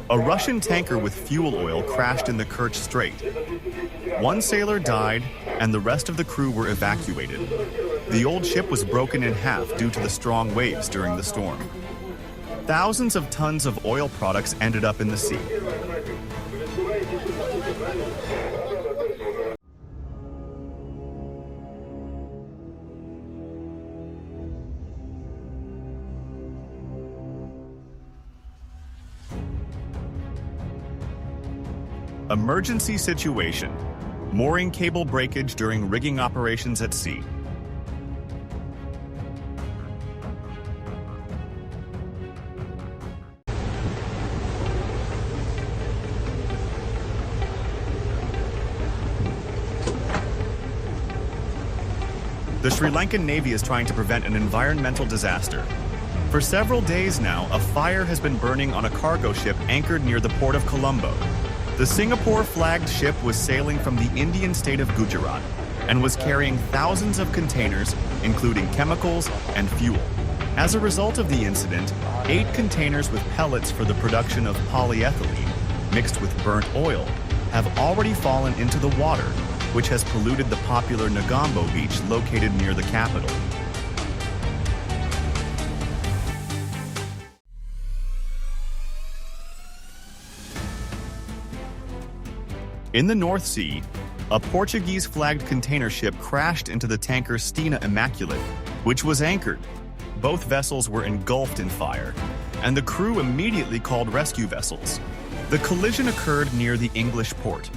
A Russian tanker with fuel oil crashed in the Kerch Strait. One sailor died, and the rest of the crew were evacuated. The old ship was broken in half due to the strong waves during the storm. Thousands of tons of oil products ended up in the sea. Emergency situation. Mooring cable breakage during rigging operations at sea. The Sri Lankan Navy is trying to prevent an environmental disaster. For several days now, a fire has been burning on a cargo ship anchored near the port of Colombo. The Singapore-flagged ship was sailing from the Indian state of Gujarat and was carrying thousands of containers, including chemicals and fuel. As a result of the incident, 8 containers with pellets for the production of polyethylene, mixed with burnt oil, have already fallen into the water, which has polluted the popular Negombo beach located near the capital. In the North Sea, a Portuguese-flagged container ship crashed into the tanker Stena Immaculate, which was anchored. Both vessels were engulfed in fire, and the crew immediately called rescue vessels. The collision occurred near the English port.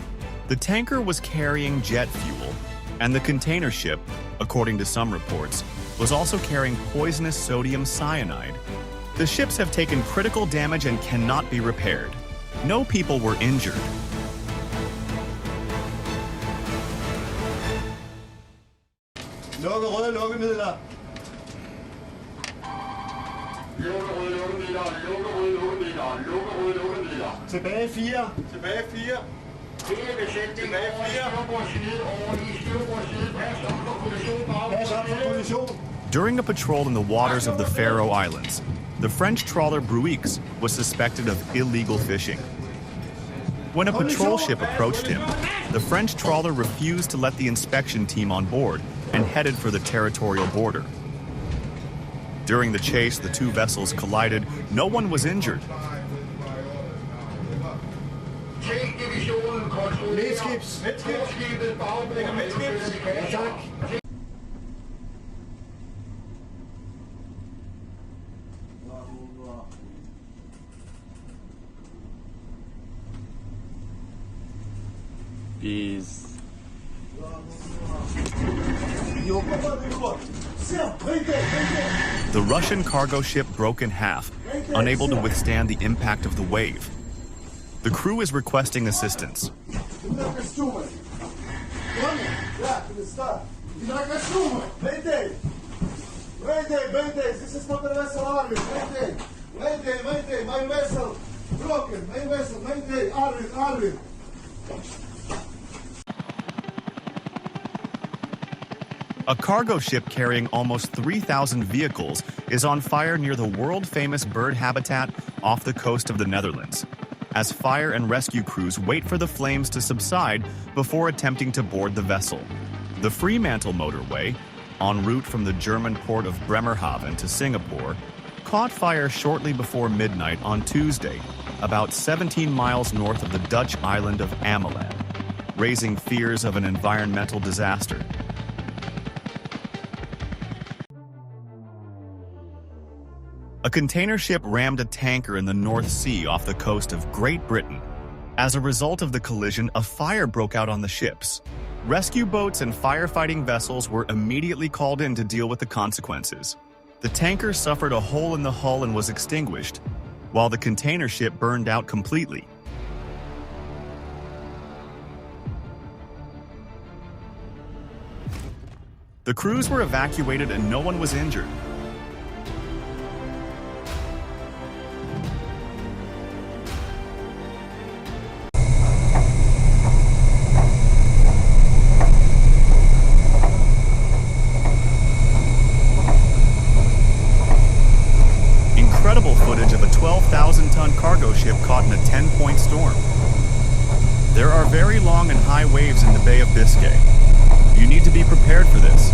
The tanker was carrying jet fuel, and the container ship, according to some reports, was also carrying poisonous sodium cyanide. The ships have taken critical damage and cannot be repaired. No people were injured. Lukke røde lukkemidler. Tilbage 4. Tilbage 4. Tilbage 4. During a patrol in the waters of the Faroe Islands, the French trawler Bruix was suspected of illegal fishing. When a patrol ship approached him, the French trawler refused to let the inspection team on board and headed for the territorial border. During the chase, the two vessels collided. No one was injured. Peace. The Russian cargo ship broke in half, unable to withstand the impact of the wave. The crew is requesting assistance. A cargo ship carrying almost 3,000 vehicles is on fire near the world-famous bird habitat off the coast of the Netherlands, as fire and rescue crews wait for the flames to subside before attempting to board the vessel. The Fremantle motorway, en route from the German port of Bremerhaven to Singapore, caught fire shortly before midnight on Tuesday, about 17 miles north of the Dutch island of Ameland, raising fears of an environmental disaster. A container ship rammed a tanker in the North Sea off the coast of Great Britain. As a result of the collision, a fire broke out on the ships. Rescue boats and firefighting vessels were immediately called in to deal with the consequences. The tanker suffered a hole in the hull and was extinguished, while the container ship burned out completely. The crews were evacuated and no one was injured. incredible footage of a 12,000-ton cargo ship caught in a 10-point storm. There are very long and high waves in the Bay of Biscay. You need to be prepared for this.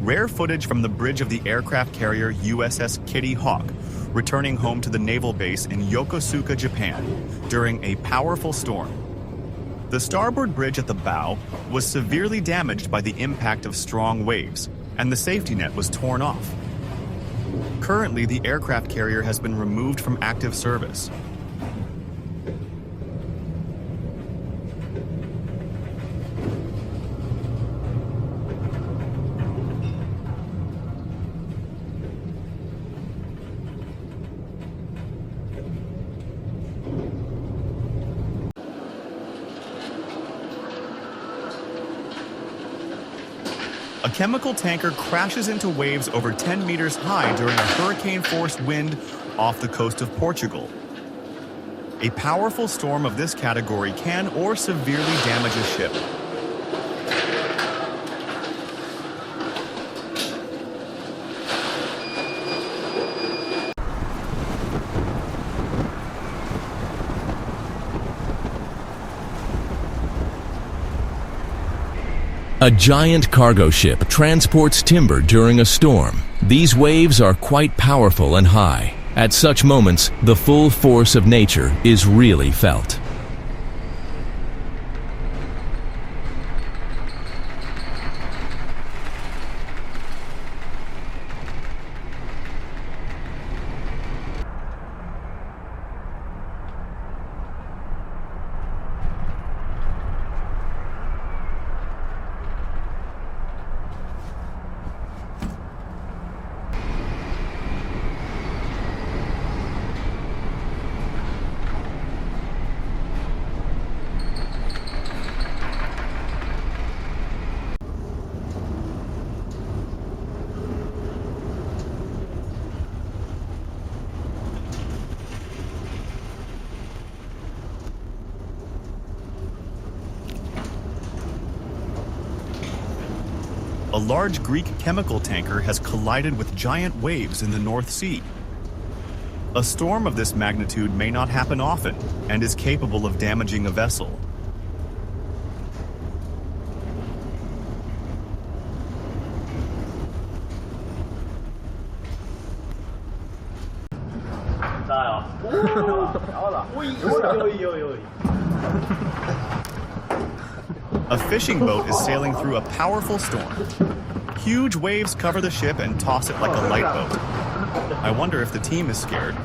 Rare footage from the bridge of the aircraft carrier USS Kitty Hawk, returning home to the naval base in Yokosuka, Japan, during a powerful storm. The starboard bridge at the bow was severely damaged by the impact of strong waves, and the safety net was torn off. Currently, the aircraft carrier has been removed from active service. A chemical tanker crashes into waves over 10 meters high during a hurricane-force wind off the coast of Portugal. A powerful storm of this category can or severely damage a ship. A giant cargo ship transports timber during a storm. These waves are quite powerful and high. At such moments, the full force of nature is really felt. A large Greek chemical tanker has collided with giant waves in the North Sea. A storm of this magnitude may not happen often and is capable of damaging a vessel. A fishing boat is sailing through a powerful storm. Huge waves cover the ship and toss it like a light boat. I wonder if the team is scared.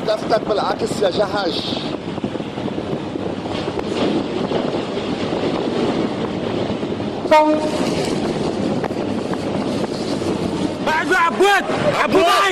لفتك بالعكس يا جحش. عبود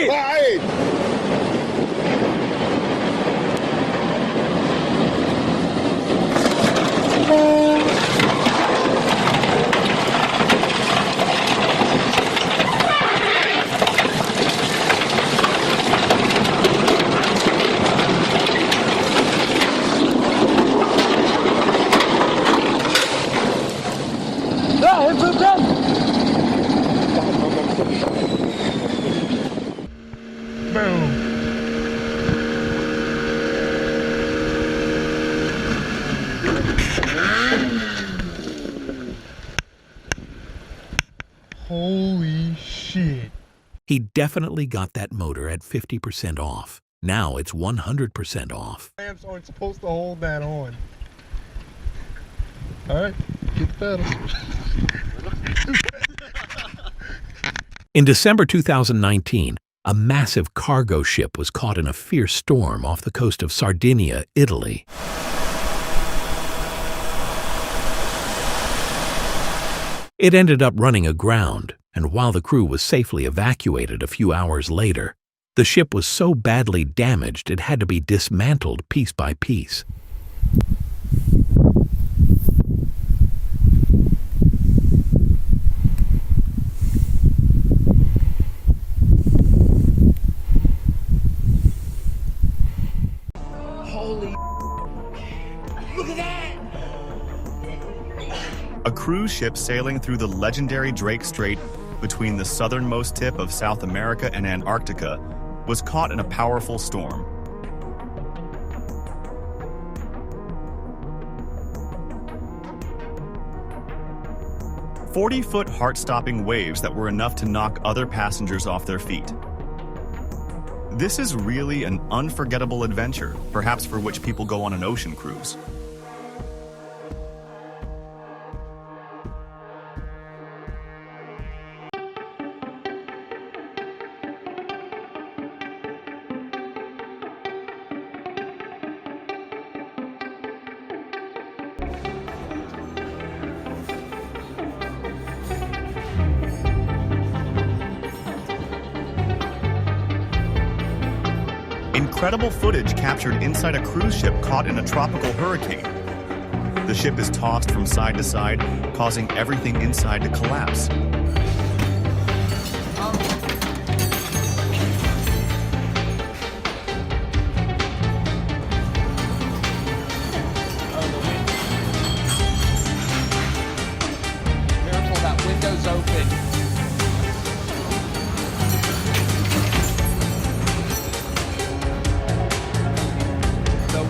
Holy shit. He definitely got that motor at 50% off. Now it's 100% off. Lamps aren't supposed to hold that on. Alright, get the pedal. In December 2019, a massive cargo ship was caught in a fierce storm off the coast of Sardinia, Italy. It ended up running aground, and while the crew was safely evacuated a few hours later, the ship was so badly damaged it had to be dismantled piece by piece. A cruise ship sailing through the legendary Drake Strait between the southernmost tip of South America and Antarctica was caught in a powerful storm. "40-foot heart-stopping waves that were enough to knock other passengers off their feet. This is really an unforgettable adventure, perhaps for which people go on an ocean cruise. Incredible footage captured inside a cruise ship caught in a tropical hurricane. The ship is tossed from side to side, causing everything inside to collapse. Careful, that window's open.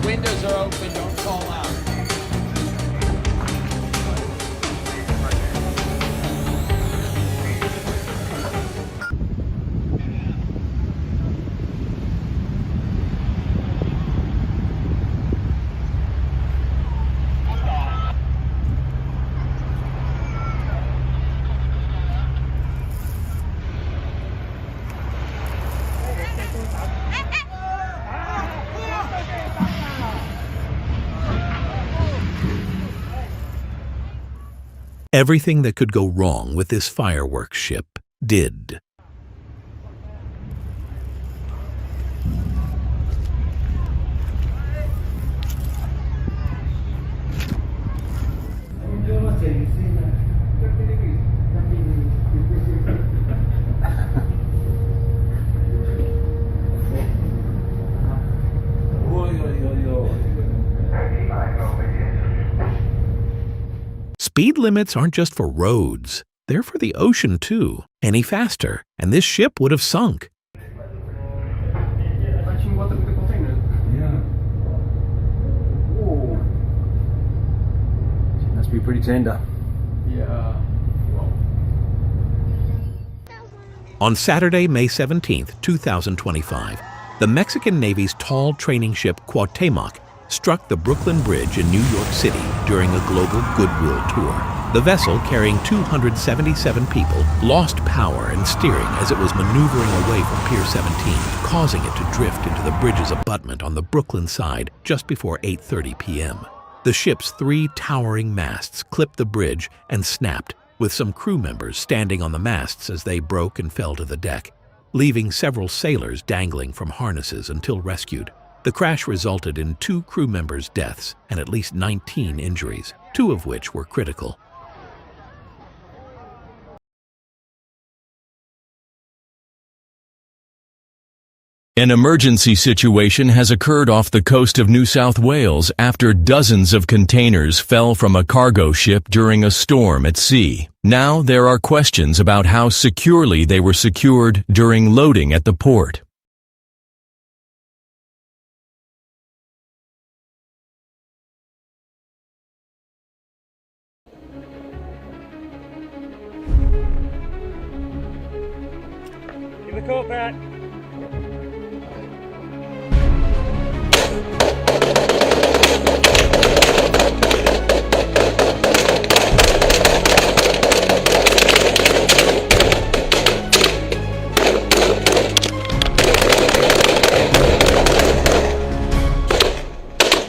Windows are open, don't fall out. Everything that could go wrong with this fireworks ship did. Speed limits aren't just for roads. They're for the ocean, too. Any faster, and this ship would have sunk. Must be pretty tender. Yeah. On Saturday, May 17, 2025, the Mexican Navy's tall training ship Cuauhtémoc struck the Brooklyn Bridge in New York City during a global goodwill tour. The vessel, carrying 277 people, lost power and steering as it was maneuvering away from Pier 17, causing it to drift into the bridge's abutment on the Brooklyn side just before 8:30 p.m. The ship's 3 towering masts clipped the bridge and snapped, with some crew members standing on the masts as they broke and fell to the deck, leaving several sailors dangling from harnesses until rescued. The crash resulted in 2 crew members' deaths and at least 19 injuries, 2 of which were critical. An emergency situation has occurred off the coast of New South Wales after dozens of containers fell from a cargo ship during a storm at sea. Now there are questions about how securely they were secured during loading at the port. Give the call, Pat.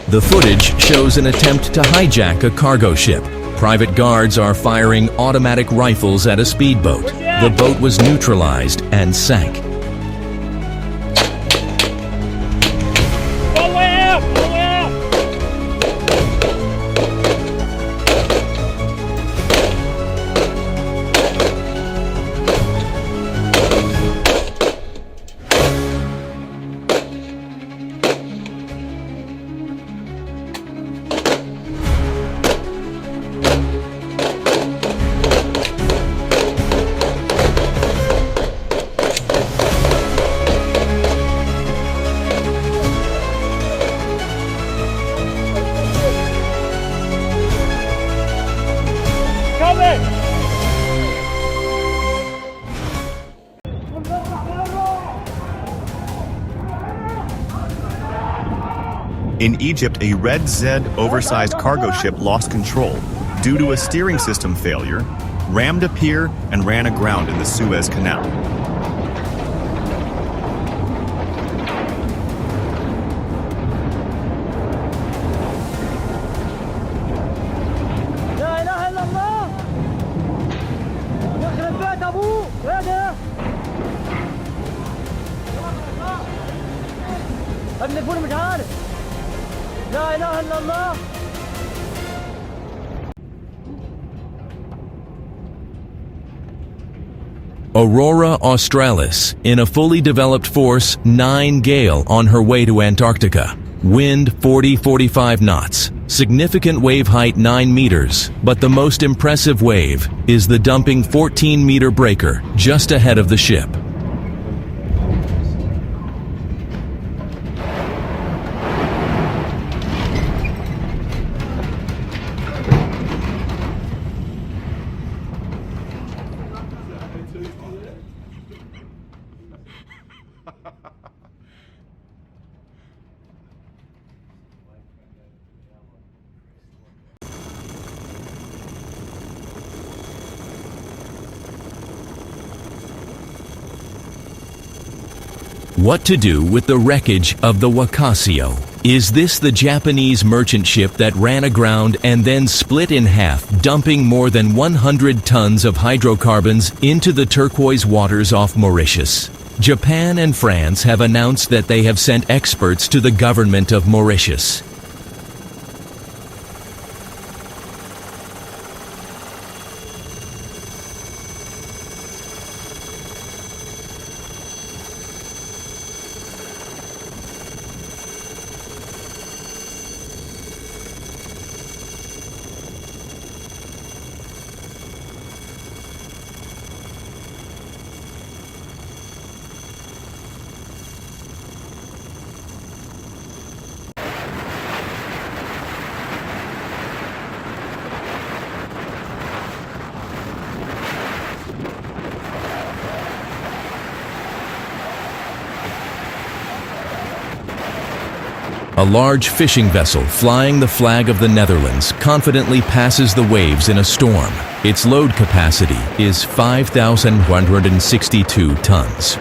The footage shows an attempt to hijack a cargo ship. Private guards are firing automatic rifles at a speedboat. The boat was neutralized and sank. All the way out! All the way out! In Egypt, a Red Zed oversized cargo ship lost control due to a steering system failure, rammed a pier, and ran aground in the Suez Canal. لا إله إلا الله! يخرب بيت أبوه! يا ده! ابن الفول مش عارف! لا إله إلا الله! Aurora Australis, in a fully developed force 9 gale on her way to Antarctica. Wind 40-45 knots. Significant wave height 9 meters, but the most impressive wave is the dumping 14-meter breaker just ahead of the ship. What to do with the wreckage of the Wakasio? Is this the Japanese merchant ship that ran aground and then split in half, dumping more than 100 tons of hydrocarbons into the turquoise waters off Mauritius? Japan and France have announced that they have sent experts to the government of Mauritius. A large fishing vessel flying the flag of the Netherlands confidently passes the waves in a storm. Its load capacity is 5,162 tons.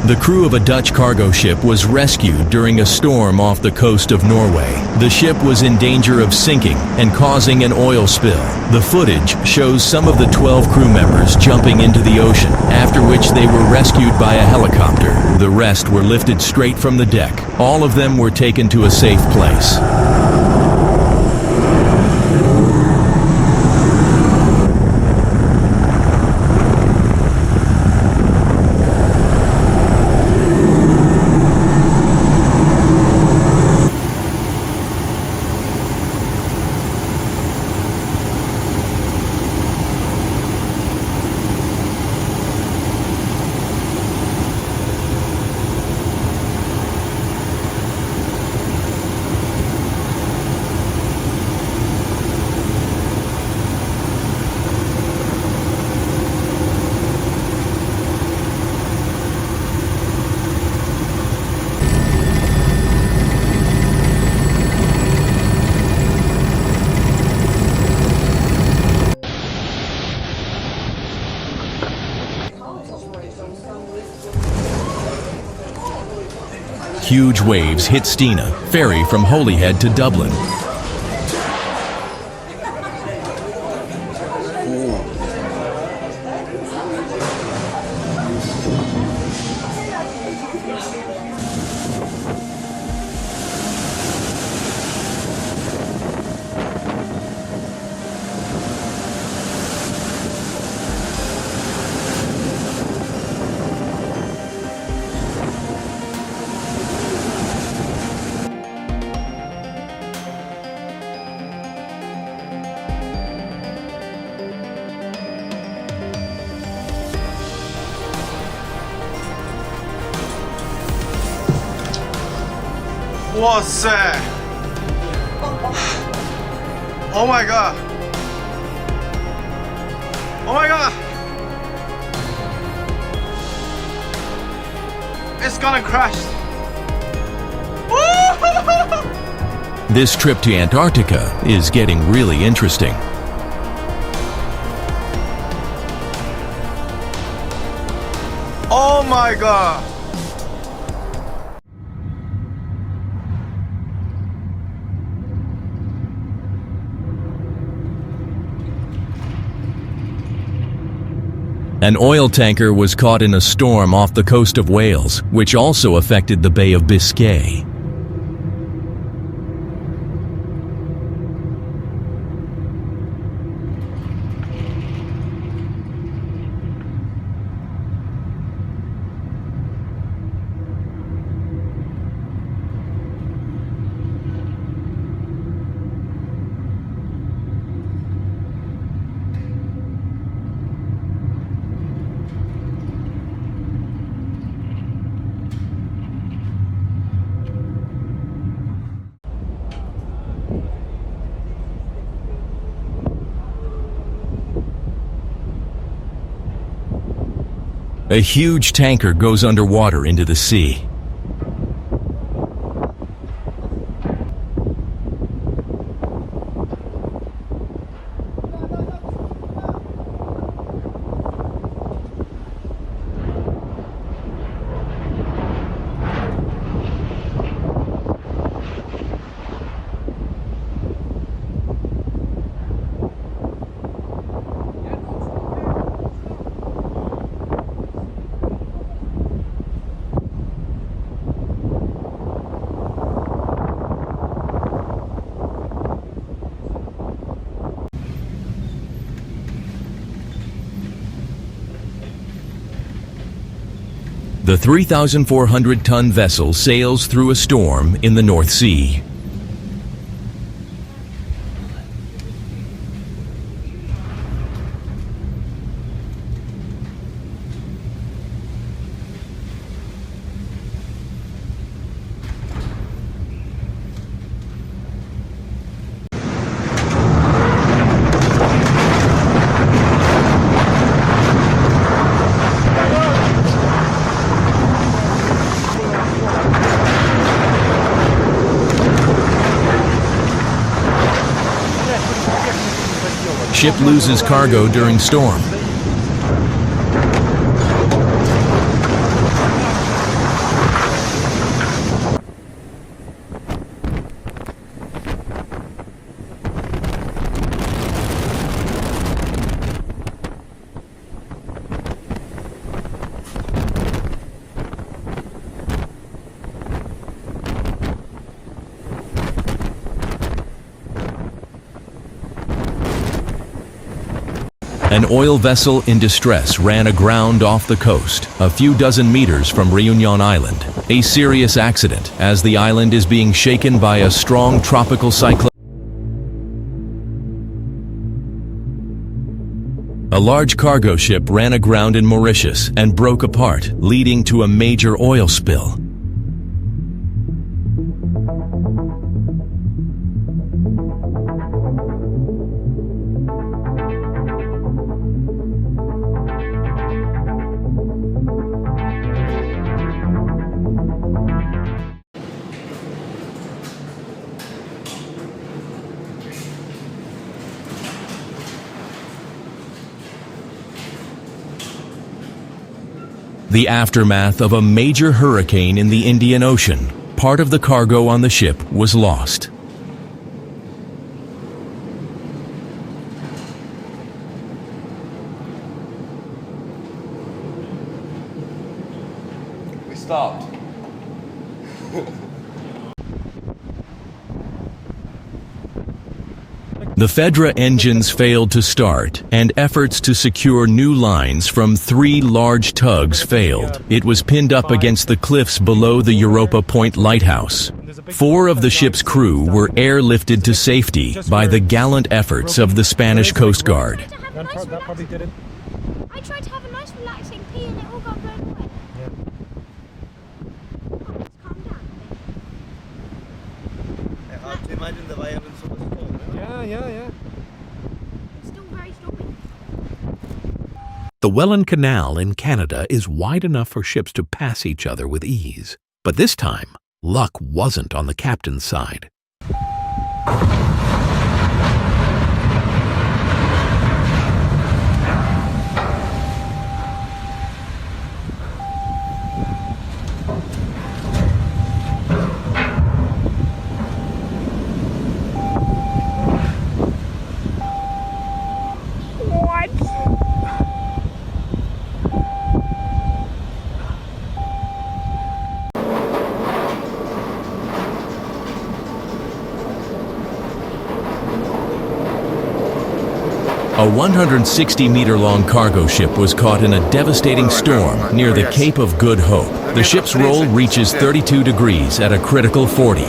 The crew of a Dutch cargo ship was rescued during a storm off the coast of Norway. The ship was in danger of sinking and causing an oil spill. The footage shows some of the 12 crew members jumping into the ocean, after which they were rescued by a helicopter. The rest were lifted straight from the deck. All of them were taken to a safe place. huge waves hit Stina, ferry from Holyhead to Dublin. Wow, oh my god. Oh my god. It's gonna crash. This trip to Antarctica is getting really interesting. Oh my god. An oil tanker was caught in a storm off the coast of Wales, which also affected the Bay of Biscay. A huge tanker goes underwater into the sea. The 3,400-ton vessel sails through a storm in the North Sea. Ship loses cargo during storm. An oil vessel in distress ran aground off the coast, a few dozen meters from Réunion Island. A serious accident, as the island is being shaken by a strong tropical cyclone. A large cargo ship ran aground in Mauritius and broke apart, leading to a major oil spill. The aftermath of a major hurricane in the Indian Ocean, part of the cargo on the ship was lost. We stopped. The Fedra engines failed to start, and efforts to secure new lines from 3 large tugs failed. It was pinned up against the cliffs below the Europa Point lighthouse. 4 of the ship's crew were airlifted to safety by the gallant efforts of the Spanish Coast Guard. That probably did it. I tried to have a nice relaxing pee and it all got blown away. Oh, let's calm down a bit. Hard to imagine the violence of the storm. Yeah. It's still very stormy. The Welland Canal in Canada is wide enough for ships to pass each other with ease. But this time, luck wasn't on the captain's side. A 160-meter-long cargo ship was caught in a devastating storm near the Cape of Good Hope. The ship's roll reaches 32 degrees at a critical 40.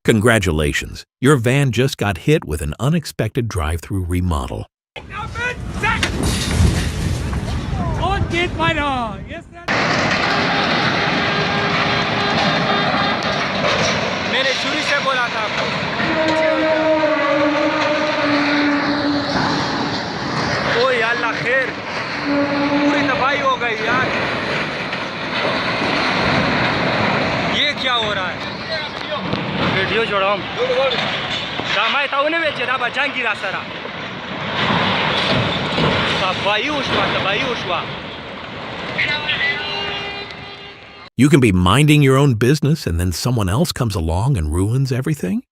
Congratulations, your van just got hit with an unexpected drive-through remodel. Und geht weiter. Jetzt मैंने शुरू से बोला था आपको। ओए अल्लाह खैर, पूरी तबाही हो गई यार। ये क्या हो रहा है? वीडियो छोड़ो हम। दामाई ताऊ ने बेचे ना बचाएं की रास्ता। तबाही उश्वा। You can be minding your own business and then someone else comes along and ruins everything?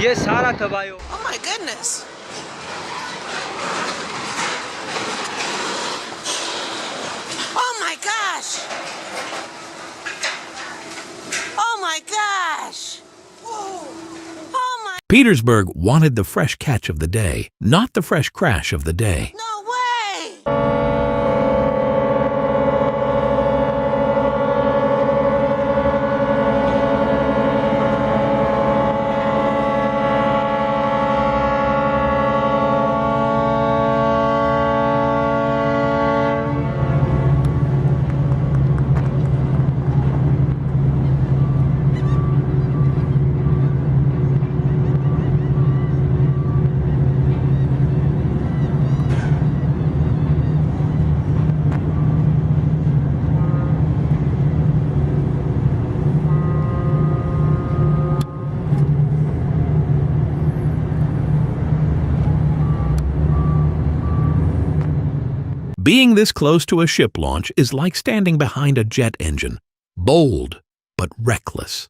ये सारा तबाही। Oh my goodness. Oh my gosh. Oh my gosh. Oh my. Petersburg wanted the fresh catch of the day, not the fresh crash of the day. No way. Being this close to a ship launch is like standing behind a jet engine, bold but reckless.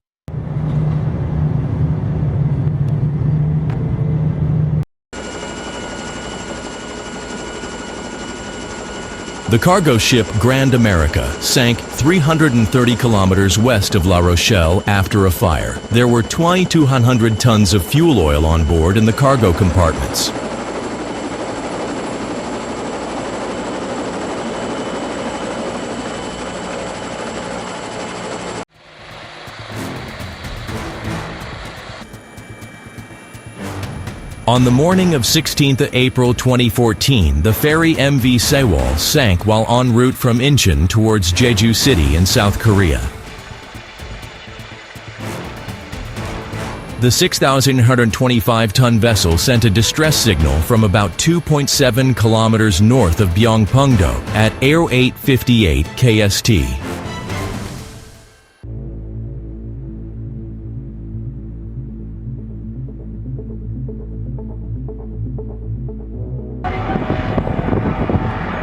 The cargo ship Grand America sank 330 kilometers west of La Rochelle after a fire. There were 2,200 tons of fuel oil on board in the cargo compartments. On the morning of 16th April 2014, the ferry MV Sewol sank while en route from Incheon towards Jeju City in South Korea. The 6,125-ton vessel sent a distress signal from about 2.7 kilometers north of Byongpungdo at 0858 KST.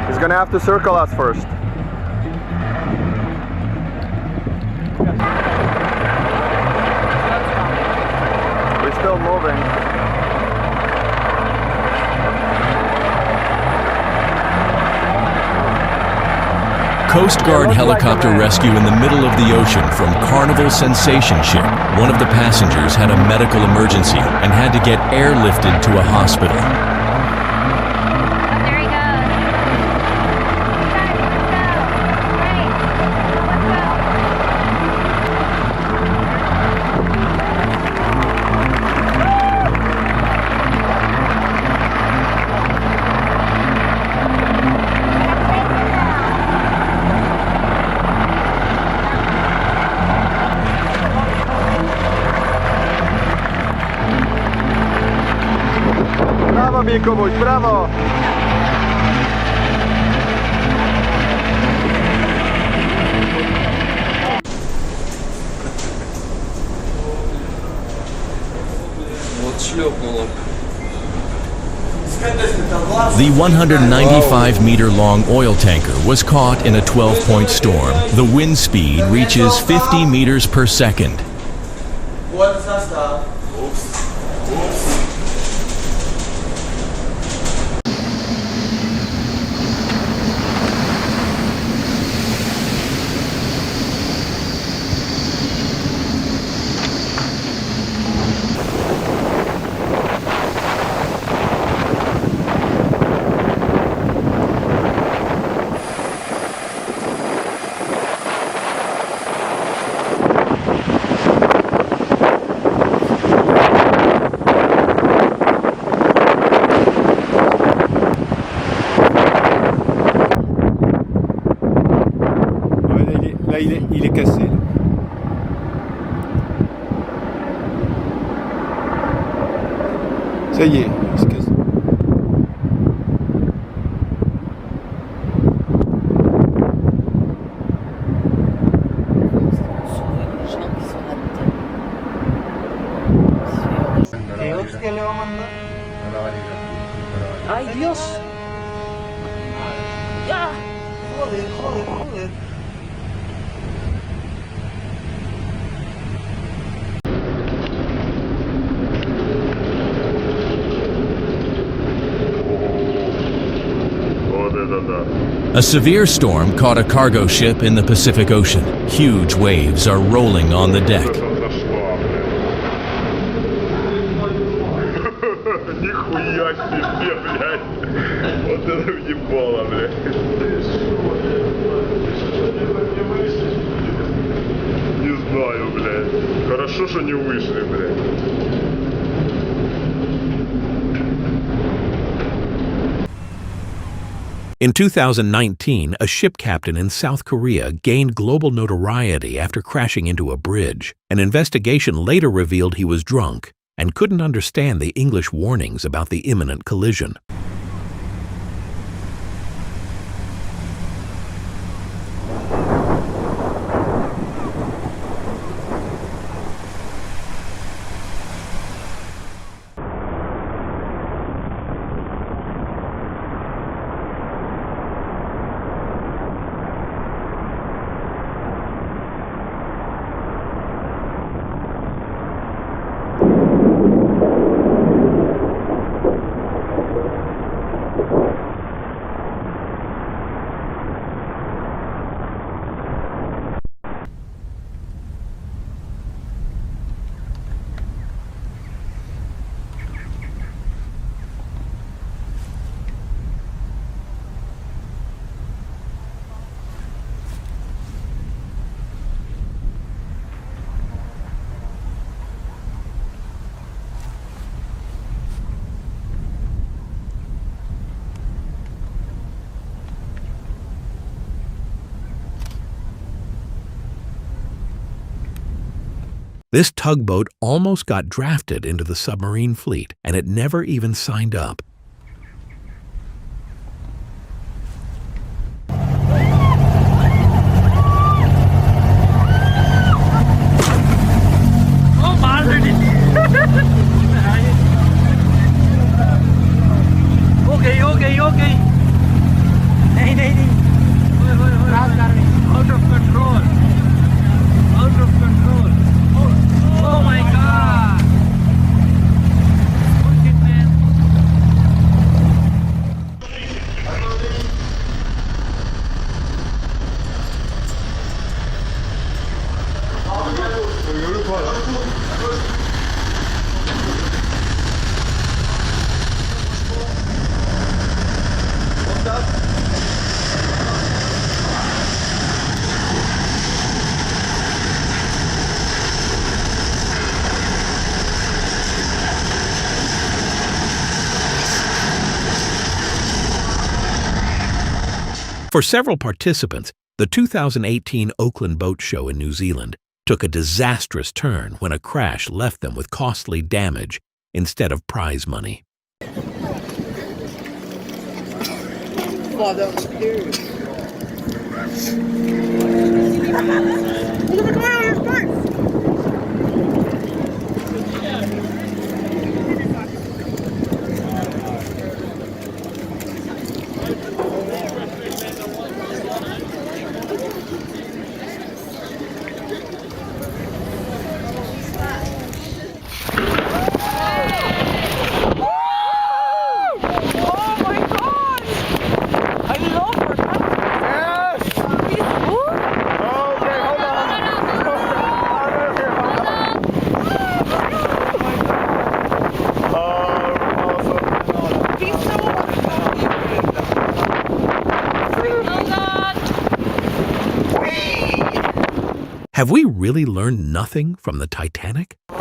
He's gonna have to circle us first. We're still moving. Coast Guard helicopter rescue in the middle of the ocean from Carnival Sensation ship. One of the passengers had a medical emergency and had to get airlifted to a hospital. There he goes. Guys, let's go. Great. Brawo, Mikubuś, brawo! Вот шлепнуло. The 195-meter-long oil tanker was caught in a 12-point storm. The wind speed reaches 50 meters per second. Вот состав. Là, il est cassé. Là. Ça y est, il se casse. ¡Ay, Dios! ¡Ya! Joder, joder, joder. A severe storm caught a cargo ship in the Pacific Ocean. Huge waves are rolling on the deck. Нихуя себе, блядь! Вот это въебало, блядь! Не знаю, блядь. Хорошо, что не вышли, блядь. In 2019, a ship captain in South Korea gained global notoriety after crashing into a bridge. An investigation later revealed he was drunk and couldn't understand the English warnings about the imminent collision. This tugboat almost got drafted into the submarine fleet, and it never even signed up. Okay. नहीं. Out of control. Oh my God. Push it, man. For several participants, the 2018 Auckland Boat Show in New Zealand took a disastrous turn when a crash left them with costly damage instead of prize money. Oh, that was cute. Look at the clown, Have we really learned nothing from the Titanic? Yeah.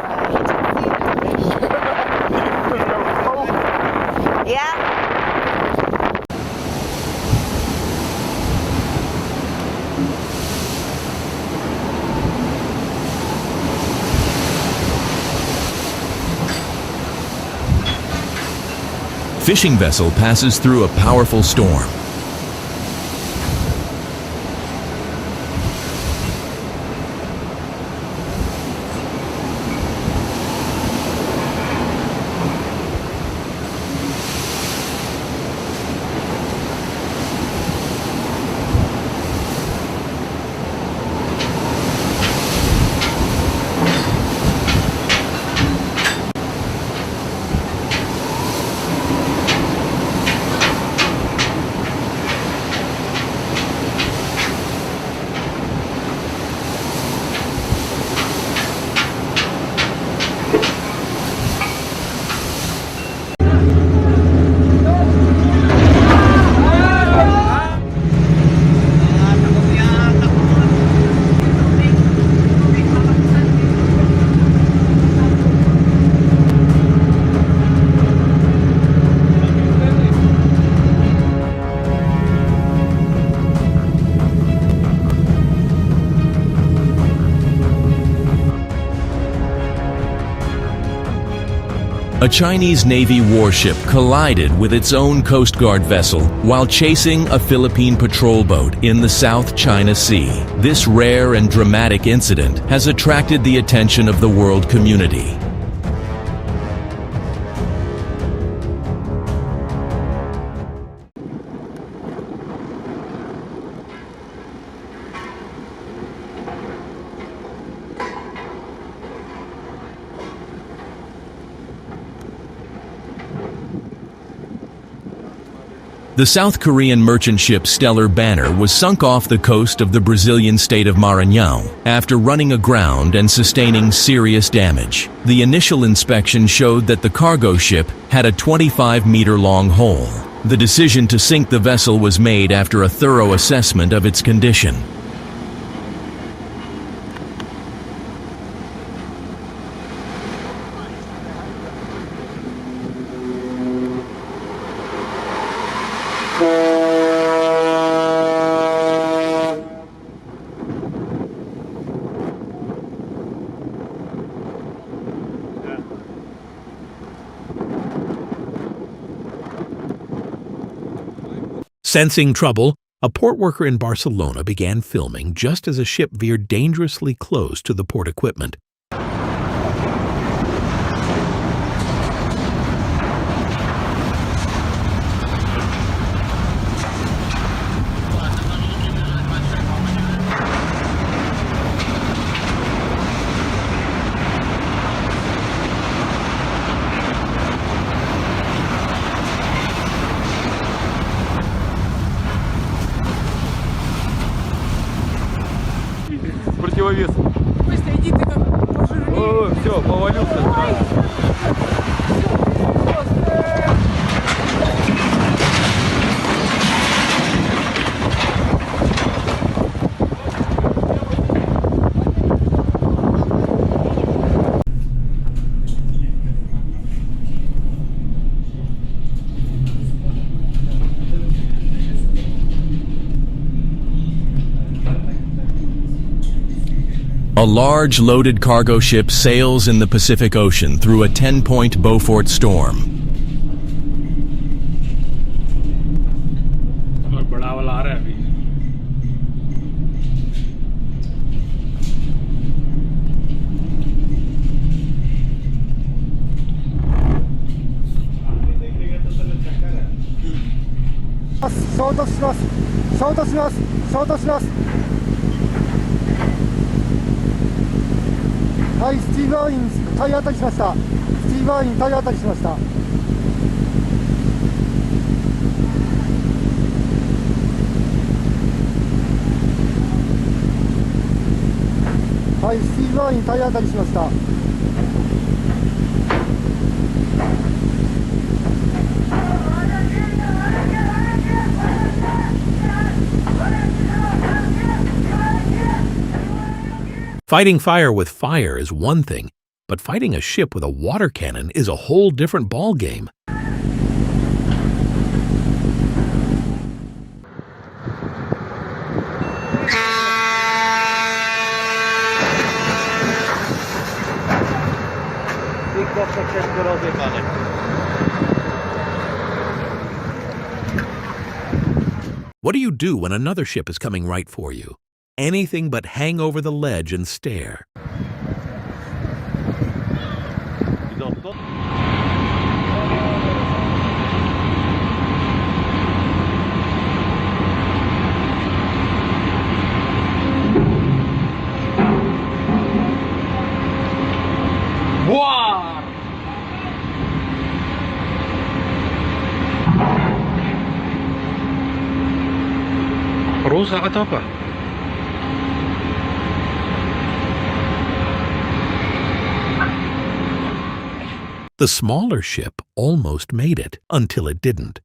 Fishing vessel passes through a powerful storm. A Chinese Navy warship collided with its own Coast Guard vessel while chasing a Philippine patrol boat in the South China Sea. This rare and dramatic incident has attracted the attention of the world community. The South Korean merchant ship Stellar Banner was sunk off the coast of the Brazilian state of Maranhão after running aground and sustaining serious damage. The initial inspection showed that the cargo ship had a 25-meter-long hole. The decision to sink the vessel was made after a thorough assessment of its condition. Sensing trouble, a port worker in Barcelona began filming just as a ship veered dangerously close to the port equipment. Противовес. Быстро иди, ты как пожирнее. О, все, повалился. A large loaded cargo ship sails in the Pacific Ocean through a 10-point Beaufort storm. बड़ा वाला आ रहा है अभीはい、スティーブ・アーイン体当たりしました。スティーブ・アーイン体当たりしました。はい、スティーブ・アーイン体当たりしました。Fighting fire with fire is one thing, but fighting a ship with a water cannon is a whole different ballgame. What do you do when another ship is coming right for you? Anything but hang over the ledge and stare. Wow! روسا عطابة The smaller ship almost made it until it didn't.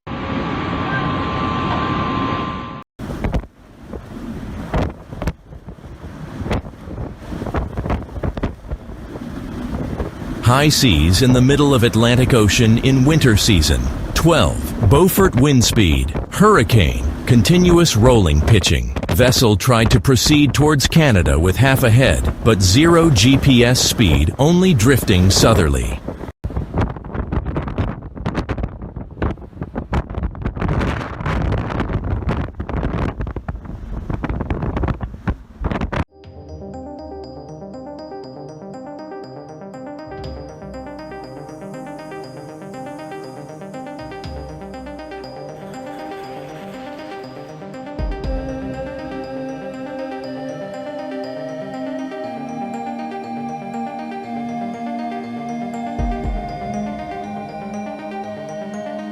High seas in the middle of Atlantic Ocean in winter season. 12. Beaufort wind speed. Hurricane. Continuous rolling pitching. Vessel tried to proceed towards Canada with half a head, but 0 GPS speed, only drifting southerly.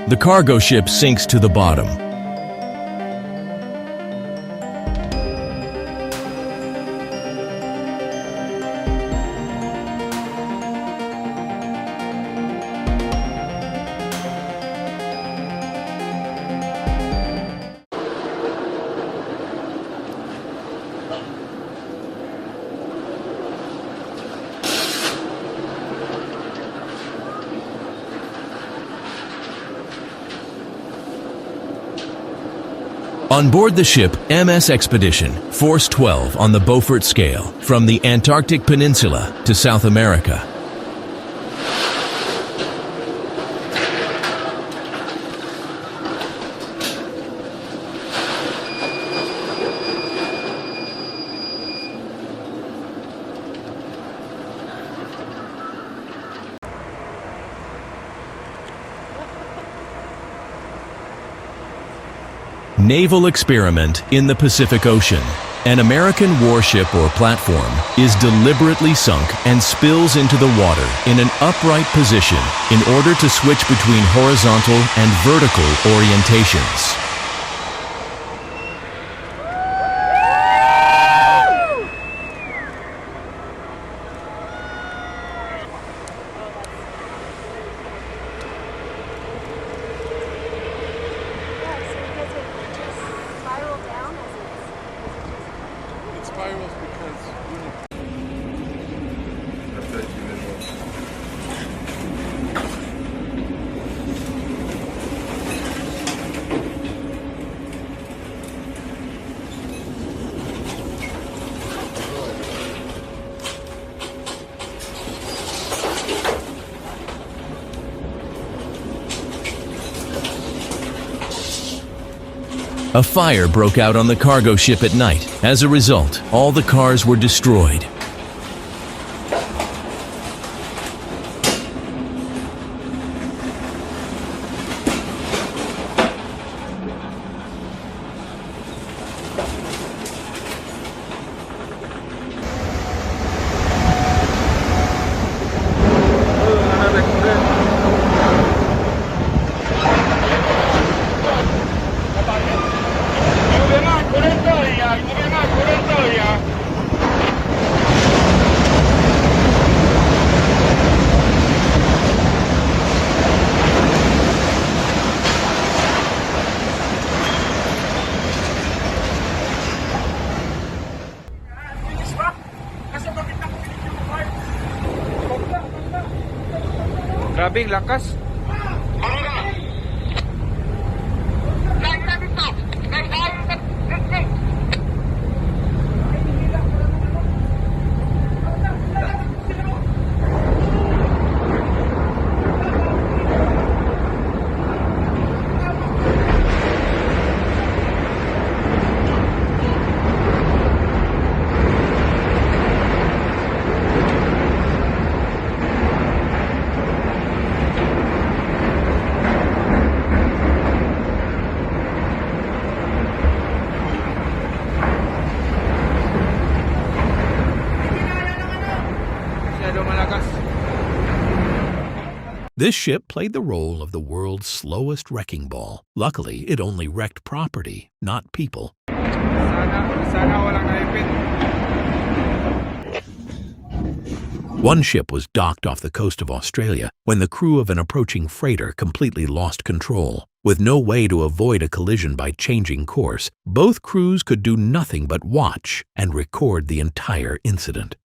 The cargo ship sinks to the bottom. On board the ship MS Expedition, Force 12 on the Beaufort scale, from the Antarctic Peninsula to South America. Naval experiment in the Pacific Ocean. An American warship or platform is deliberately sunk and spills into the water in an upright position in order to switch between horizontal and vertical orientations. A fire broke out on the cargo ship at night. As a result, all the cars were destroyed. Grabing lakas. This ship played the role of the world's slowest wrecking ball. Luckily, it only wrecked property, not people. Sana walang naipit. One ship was docked off the coast of Australia when the crew of an approaching freighter completely lost control. With no way to avoid a collision by changing course, both crews could do nothing but watch and record the entire incident.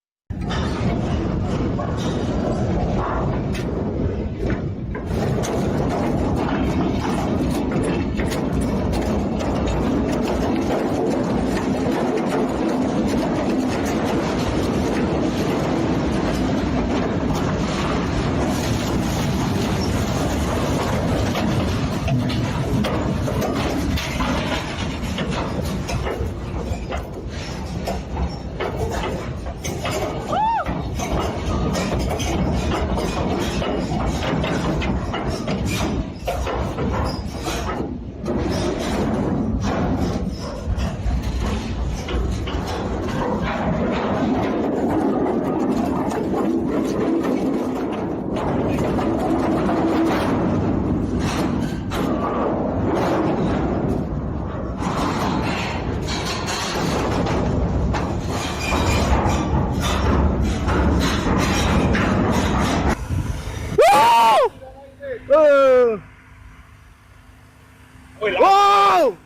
Wow!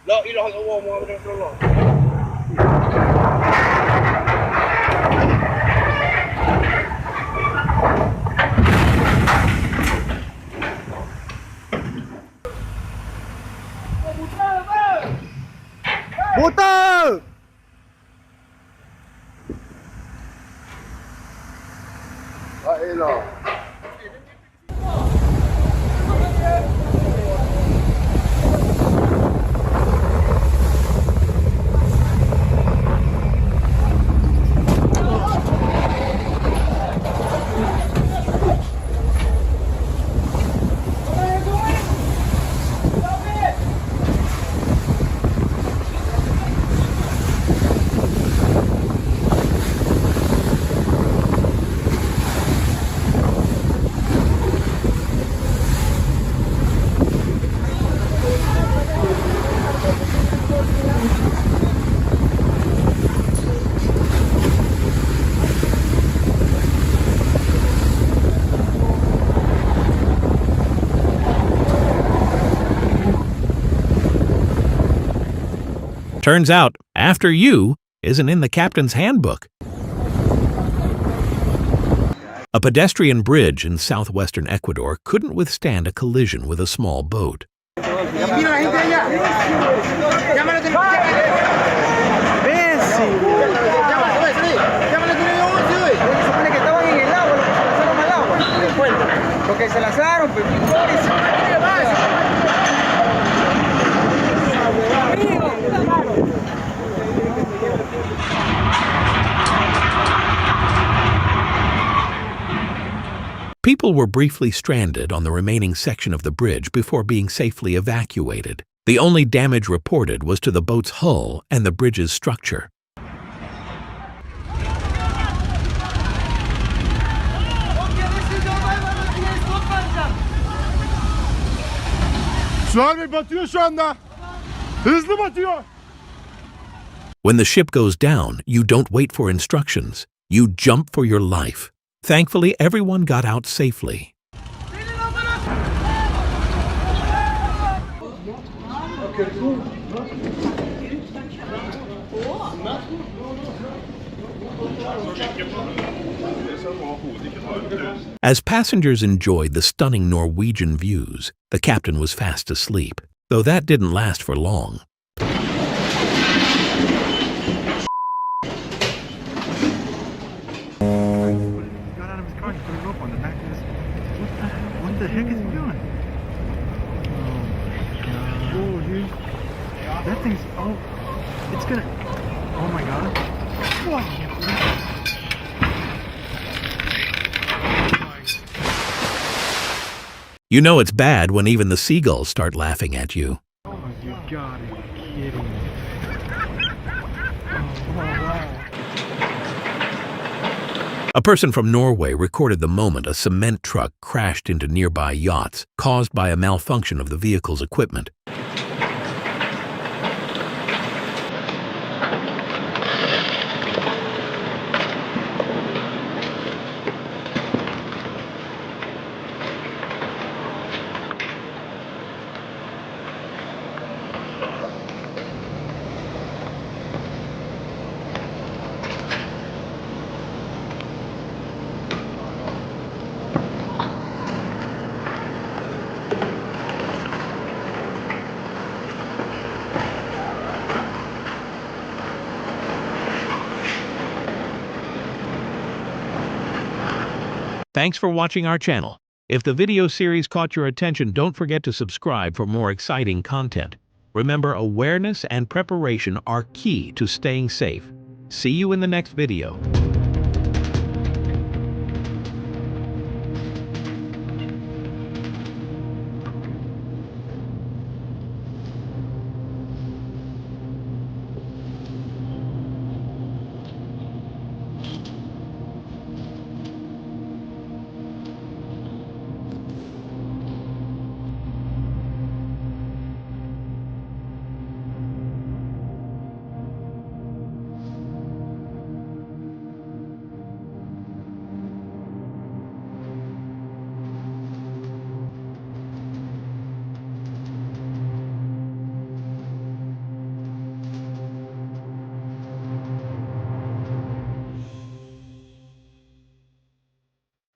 Lo, ilang uwa mo mo. Buta! Ay, no. Turns out, after you isn't in the captain's handbook. A pedestrian bridge in southwestern Ecuador couldn't withstand a collision with a small boat. People were briefly stranded on the remaining section of the bridge before being safely evacuated. The only damage reported was to the boat's hull and the bridge's structure. When the ship goes down, you don't wait for instructions. You jump for your life. Thankfully, everyone got out safely. As passengers enjoyed the stunning Norwegian views, the captain was fast asleep, though that didn't last for long. What the heck is he doing? Oh, dude. That thing's, it's gonna, oh my god. Whoa. You know it's bad when even the seagulls start laughing at you. Oh, you gotta be kidding me. Oh, wow. A person from Norway recorded the moment a cement truck crashed into nearby yachts, caused by a malfunction of the vehicle's equipment. Thanks for watching our channel. If the video series caught your attention, don't forget to subscribe for more exciting content. Remember, awareness and preparation are key to staying safe. See you in the next video.